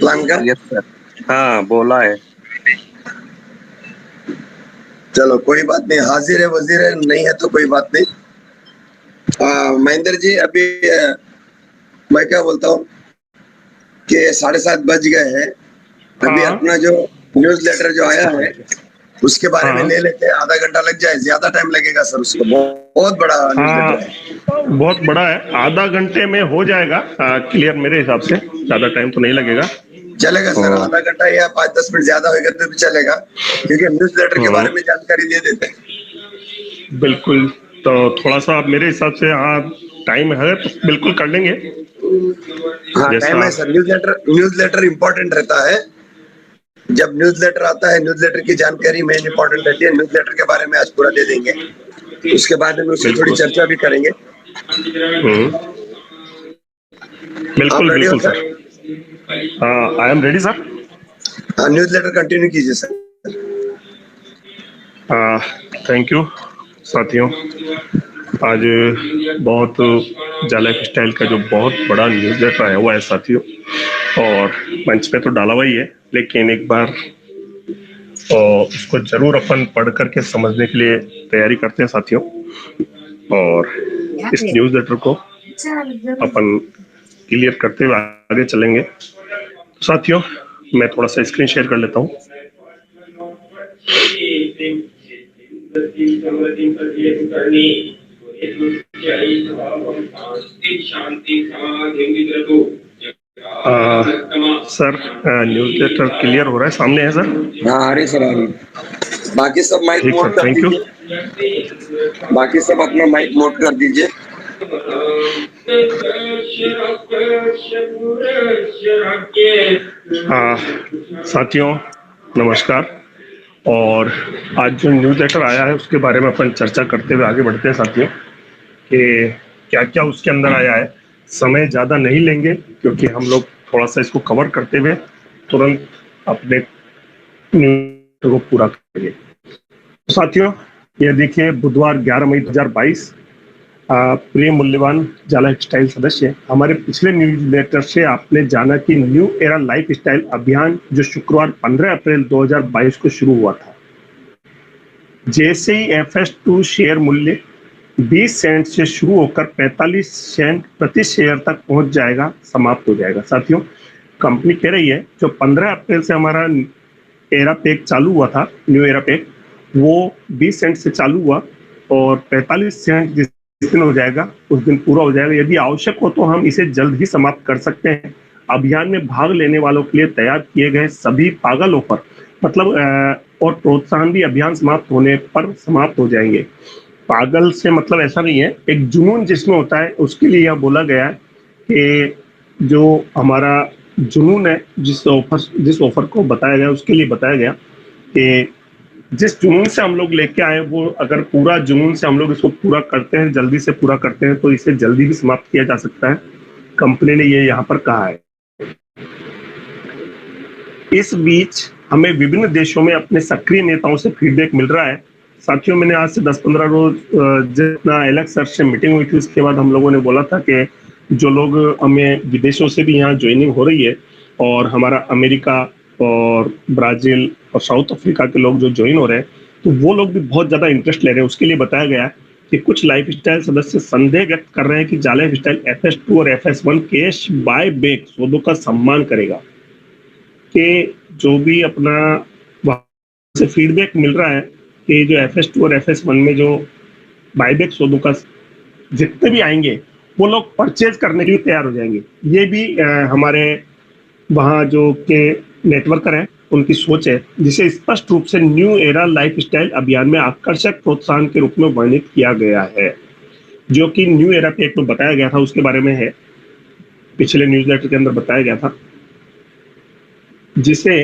Plan का? Yes sir, हाँ बोला है। चलो कोई बात नहीं, हाजिर है वजीर है, नहीं है तो कोई बात नहीं। महेंद्र जी अभी मैं क्या बोलता हूँ कि 7:30 बज गए हैं। अभी हाँ अपना जो न्यूज लेटर जो आया है उसके बारे में हाँ ले लेते हैं। आधा घंटा लग जाए, ज्यादा टाइम लगेगा सर उसको, बहुत बड़ा न्यूज हाँ, लेटर है। बहुत बड़ा है, आधा घंटे में हो जाएगा क्लियर मेरे हिसाब से, ज्यादा टाइम तो नहीं लगेगा। चलेगा सर, और आधा घंटा या 5-10 मिनट ज्यादा होगा तो भी चलेगा, क्योंकि न्यूज लेटर के बारे में जानकारी दे देते हैं। बिल्कुल, तो थोड़ा सा आप मेरे हिसाब से, हाँ टाइम है तो बिल्कुल कर लेंगे। हाँ टाइम जैसा है सर। न्यूज लेटर इम्पोर्टेंट रहता है। जब न्यूज लेटर आता है, न्यूज लेटर की जानकारी मेन इंपॉर्टेंट रहती है। न्यूज लेटर के बारे में आज पूरा दे देंगे, उसके बाद में उसकी थोड़ी बिल्कुल। चर्चा भी करेंगे। आप बिल्कुल रेडी हो बिल्कुल sir? Sir, I am ready sir. हाँ, न्यूज लेटर कंटिन्यू कीजिए सर। थैंक यू साथियों। आज बहुत जाला स्टाइल का जो बहुत बड़ा न्यूज लेटर आया हुआ है साथियों, और मंच पे तो डाला हुआ ही है, लेकिन एक बार उसको जरूर अपन पढ़ करके समझने के लिए तैयारी करते हैं साथियों। और इस न्यूज लेटर को अपन क्लियर करते हुए आगे चलेंगे। तो साथियों मैं थोड़ा सा स्क्रीन शेयर कर लेता हूँ। सर न्यूज लेटर क्लियर हो रहा है, सामने है सर? हाँ आ रही सर, आ रही। बाकी सब माइक ठीक मोड सर, कर थैंक यू। दीजिए। बाकी सब अपना माइक मोड कर दीजिए। साथियों नमस्कार। और आज जो न्यूज लेटर आया है उसके बारे में अपन चर्चा करते हुए आगे बढ़ते हैं साथियों, कि क्या क्या उसके अंदर आया है। समय ज़्यादा नहीं लेंगे क्योंकि हम लोग थोड़ा सा इसको कवर करते हुए तुरंत अपने न्यूज को पूरा करेंगे। तो साथियों ये देखिए, बुधवार 11 मई 2022। प्रिय मूल्यवान जाला स्टाइल सदस्य, हमारे पिछले न्यूज लेटर से आपने जाना कि न्यू एरा लाइफ स्टाइल अभियान जो शुक्रवार 15 अप्रैल 2022 को शुरू हुआ था, जैसे ही FS2 शेयर मूल्य 20 सेंट से शुरू होकर 45 सेंट प्रति शेयर तक पहुंच जाएगा, समाप्त हो जाएगा। साथियों कंपनी कह रही है जो 15 अप्रैल से हमारा एरा पैक चालू हुआ था, न्यू एरा पैक, वो 20 सेंट से चालू हुआ और 45 सेंट जिस दिन हो जाएगा उस दिन पूरा हो जाएगा। यदि आवश्यक हो तो हम इसे जल्द ही समाप्त कर सकते हैं। अभियान में भाग लेने वालों के लिए तैयार किए गए सभी पागल ऑफर, मतलब और प्रोत्साहन भी अभियान समाप्त होने पर समाप्त हो जाएंगे। पागल से मतलब ऐसा नहीं है, एक जुनून जिसमें होता है उसके लिए यह बोला गया है कि जो हमारा जुनून है, जिस ऑफर को बताया गया उसके लिए बताया गया कि जिस जुनून से हम लोग लेके आए, वो अगर पूरा जुनून से हम लोग इसको पूरा करते हैं, जल्दी से पूरा करते हैं, तो इसे जल्दी भी समाप्त किया जा सकता है। कंपनी ने ये यहाँ पर कहा है। इस बीच हमें विभिन्न देशों में अपने सक्रिय नेताओं से फीडबैक मिल रहा है। साथियों मैंने आज से 10-15 रोज जितना एलेक्स सर से मीटिंग हुई थी उसके बाद हम लोगों ने बोला था कि जो लोग हमें विदेशों से भी यहाँ ज्वाइनिंग हो रही है, और हमारा अमेरिका और ब्राजील और साउथ अफ्रीका के लोग जो ज्वाइन हो रहे हैं, तो वो लोग भी बहुत ज़्यादा इंटरेस्ट ले रहे हैं। उसके लिए बताया गया है कि कुछ लाइफ स्टाइल सदस्य संदेह व्यक्त कर रहे हैं कि जाला स्टाइल FS2 और FS1 कैश बाय बैक सौदों का सम्मान करेगा। कि जो भी अपना वहाँ से फीडबैक मिल रहा है कि जो FS2 और FS1 में जो बायबैक सौदों का जितने भी आएंगे वो लोग परचेज करने के लिए तैयार हो जाएंगे। ये भी हमारे वहाँ जो के नेटवर्कर हैं उनकी सोच है, जिसे स्पष्ट रूप से न्यू एरा लाइफ स्टाइल अभियान में आकर्षक प्रोत्साहन के रूप में वर्णित किया गया है, जो कि न्यू एरा पैक में बताया गया था उसके बारे में है, पिछले न्यूज़लेटर के अंदर बताया गया था, जिसे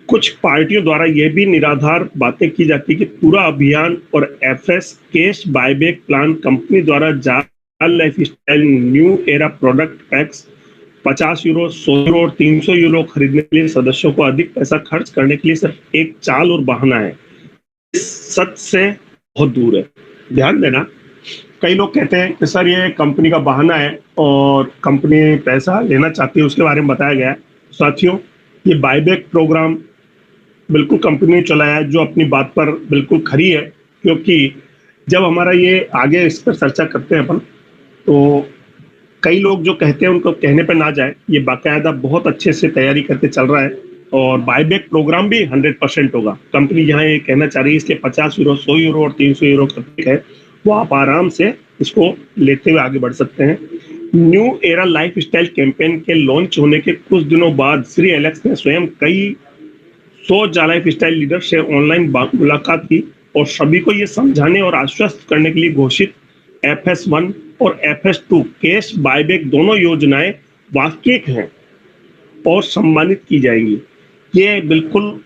कुछ पार्टियों द्वारा यह भी निराधार बातें की जाती है कि पूरा अभियान और FS cash buyback plan company द्वारा जाल life style new era product PACS 50 euro, 100 euro और 300 यूरो खरीदने के लिए सदस्यों को अधिक पैसा खर्च करने के लिए सिर्फ एक चाल और बहाना है। इस सच से बहुत दूर है। ध्यान देना, कई लोग कहते हैं कि सर ये कंपनी का बहाना है और कंपनी पैसा लेना चाहती है, उसके बारे में बताया गया है। साथियों, ये बायबैक प्रोग्राम बिल्कुल कंपनी ने चलाया है, जो अपनी बात पर बिल्कुल खरी है। क्योंकि जब हमारा ये आगे इस पर चर्चा करते हैं अपन, तो कई लोग जो कहते हैं उनको कहने पर ना जाए, ये बाकायदा बहुत अच्छे से तैयारी करके चल रहा है और बायबैक प्रोग्राम भी 100% होगा। कंपनी यहाँ ये कहना चाह रही है, इसके 50 यूरो, 100 यूरो और 300 यूरो तक है, वो आप आराम से इसको लेते हुए आगे बढ़ सकते हैं। New era life style campaign के लॉन्च होने के कुछ दिनों बाद श्री एलेक्स ने स्वयं कई 100 लाइफ स्टाइल लीडर से ऑनलाइन मुलाकात की और सभी को ये समझाने और आश्वस्त करने के लिए घोषित FS1 और FS2 कैश बायबैक दोनों योजनाएं वास्तविक हैं और सम्मानित की जाएंगी। ये बिल्कुल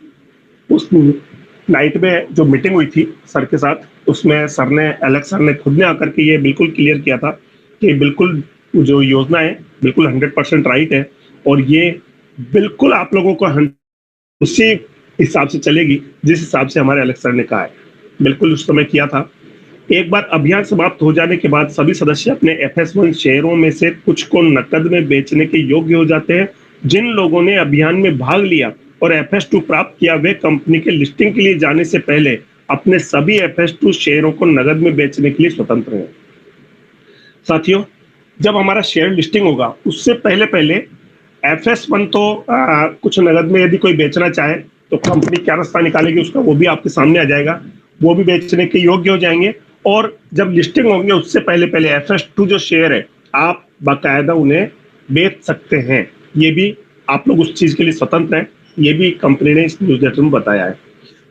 उस नाइट में जो मीटिंग हुई थी सर के साथ, उसमें सर ने, एलेक्स सर ने खुद ने आकर के ये बिल्कुल क्लियर किया था कि बिल्कुल जो योजना है बिल्कुल 100% राइट है और ये बिल्कुल आप लोगों को उसी हिसाब से चलेगी जिस हिसाब से हमारे एलेक्स सर ने कहा है। बिल्कुल उस समय किया था। एक बार अभियान समाप्त हो जाने के बाद सभी सदस्य अपने FS1 शेयरों में से कुछ को नकद में बेचने के योग्य हो जाते हैं। जिन लोगों ने अभियान में भाग लिया और FS2 प्राप्त किया, वे कंपनी के लिस्टिंग के लिए जाने से पहले अपने सभी FS2 शेयरों को नगद में बेचने के लिए स्वतंत्र हैं। साथियों, जब हमारा शेयर लिस्टिंग होगा उससे पहले FS1 तो कुछ नगद में यदि कोई बेचना चाहे तो कंपनी क्या रास्ता निकालेगी उसका वो भी आपके सामने आ जाएगा, वो भी बेचने के योग्य हो जाएंगे। और जब लिस्टिंग होंगे उससे पहले FS2 जो शेयर है आप बाकायदा उन्हें बेच सकते हैं। ये भी आप लोग उस चीज के लिए स्वतंत्र हैं, ये भी कंपनी ने इस न्यूज़लेटर में बताया है।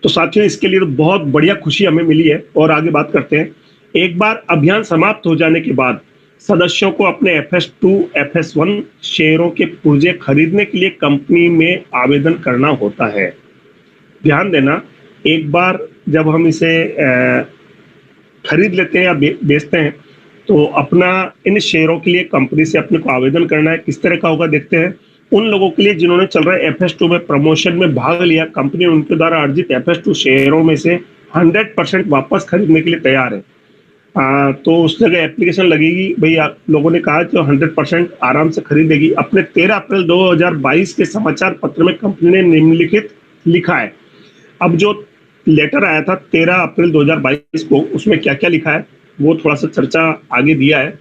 तो साथियों, इसके लिए तो बहुत बढ़िया खुशी हमें मिली है। और आगे बात करते हैं। एक बार अभियान समाप्त हो जाने के बाद सदस्यों को अपने FS2 FS1 शेयरों के पुर्जे खरीदने के लिए कंपनी में आवेदन करना होता है। ध्यान देना, एक बार जब हम इसे खरीद लेते हैं या बेचते हैं तो अपना इन शेयरों के लिए कंपनी से अपने को आवेदन करना है। किस तरह का होगा देखते हैं। उन लोगों के लिए जिन्होंने चल रहे FS2 में प्रमोशन में भाग लिया, कंपनी उनके द्वारा अर्जित FS2 शेयरों में से 100% वापस खरीदने के लिए तैयार है। तो उस जगह एप्लीकेशन लगेगी। भाई आप लोगों ने कहा कि 100% आराम से खरीदेगी। अपने 13 अप्रैल 2022 के समाचार पत्र में कंपनी ने निम्नलिखित लिखा है। अब जो लेटर आया था 13 अप्रैल 2022 को, उसमें क्या क्या लिखा है वो थोड़ा सा चर्चा आगे दिया है।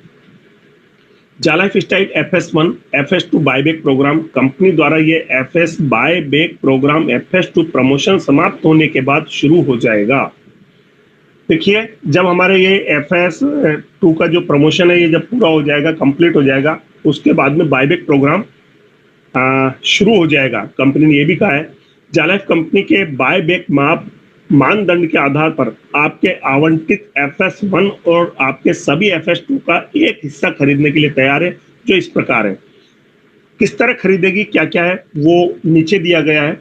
Life style FS1 FS2 buyback program, company द्वारा ये FS buyback programme FS2 promotion समाप्त होने के बाद शुरू हो जाएगा। देखिए, जब हमारे ये FS2 का जो प्रमोशन है ये जब पूरा हो जाएगा, कंप्लीट हो जाएगा, उसके बाद में बायबैक प्रोग्राम शुरू हो जाएगा। कंपनी ने ये भी कहा है जालाइफ कंपनी के बायबैक मानदंड के आधार पर आपके आवंटित FS1 और आपके सभी FS2 का एक हिस्सा खरीदने के लिए तैयार है, जो इस प्रकार है। किस तरह खरीदेगी, क्या क्या है वो नीचे दिया गया है।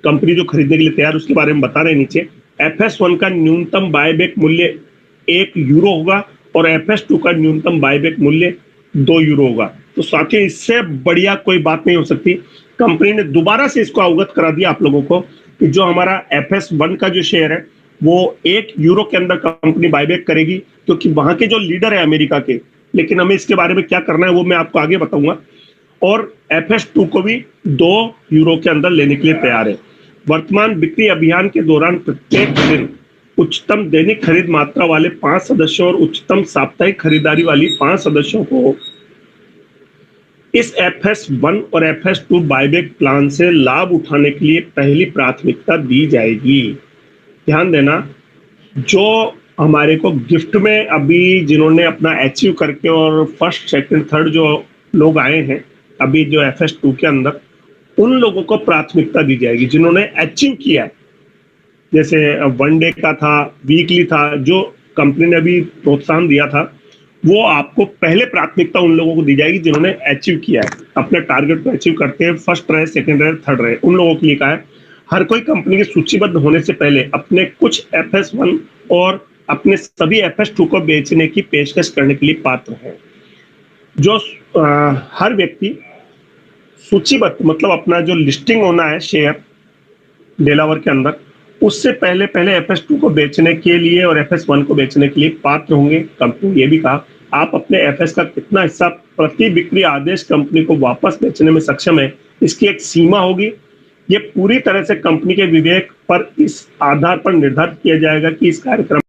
कंपनी जो खरीदने के लिए तैयार उसके बारे में बता रहे हैं नीचे। FS1 का न्यूनतम बायबैक मूल्य 1 यूरो होगा और FS2 का न्यूनतम बायबैक मूल्य 2 यूरो होगा। तो साथियों, इससे बढ़िया कोई बात नहीं हो सकती। कंपनी ने दोबारा से इसको अवगत करा दिया आप लोगों को कि जो हमारा FS1 का जो शेयर है वो 1 यूरो के अंदर कंपनी बायबैक करेगी, क्योंकि वहां के जो लीडर है अमेरिका के, लेकिन हमें इसके बारे में क्या करना है वो मैं आपको आगे बताऊंगा। और FS2 को भी 2 यूरो के अंदर लेने के लिए तैयार है। वर्तमान बिक्री अभियान के दौरान प्रत्येक दिन उच्चतम दैनिक खरीद मात्रा वाले 5 सदस्यों और उच्चतम साप्ताहिक खरीदारी वाली 5 सदस्यों को इस FS1 और FS2 बायबैक प्लान से लाभ उठाने के लिए पहली प्राथमिकता दी जाएगी। ध्यान देना, जो हमारे को गिफ्ट में अभी जिन्होंने अपना अचीव करके और फर्स्ट सेकंड थर्ड जो लोग आए हैं अभी जो FS2 के अंदर, उन लोगों को प्राथमिकता दी जाएगी जिन्होंने अचीव किया है। जैसे 1 डे का था, वीकली था, जो कंपनी ने अभी प्रोत्साहन दिया था, वो आपको पहले प्राथमिकता उन लोगों को दी जाएगी जिन्होंने अचीव किया है, अपने टारगेट को अचीव करते हैं, फर्स्ट रहे, सेकंड रहे, थर्ड रहे, उन लोगों के लिए कहा है। हर कोई कंपनी के सूचीबद्ध होने से पहले अपने कुछ FS1 और अपने सभी FS2 को बेचने की पेशकश करने के लिए पात्र है। जो हर व्यक्ति सूचीबद्ध, मतलब अपना जो लिस्टिंग होना है शेयर डेलावर के अंदर, उससे पहले पहले FS2 को बेचने के लिए और FS1 को बेचने के लिए पात्र होंगे। कंपनी ने ये भी कहा आप अपने FS का कितना हिस्सा प्रति बिक्री आदेश कंपनी को वापस बेचने में सक्षम है, इसकी एक सीमा होगी। ये पूरी तरह से कंपनी के विवेक पर इस आधार पर निर्धारित किया जाएगा कि इस कार्यक्रम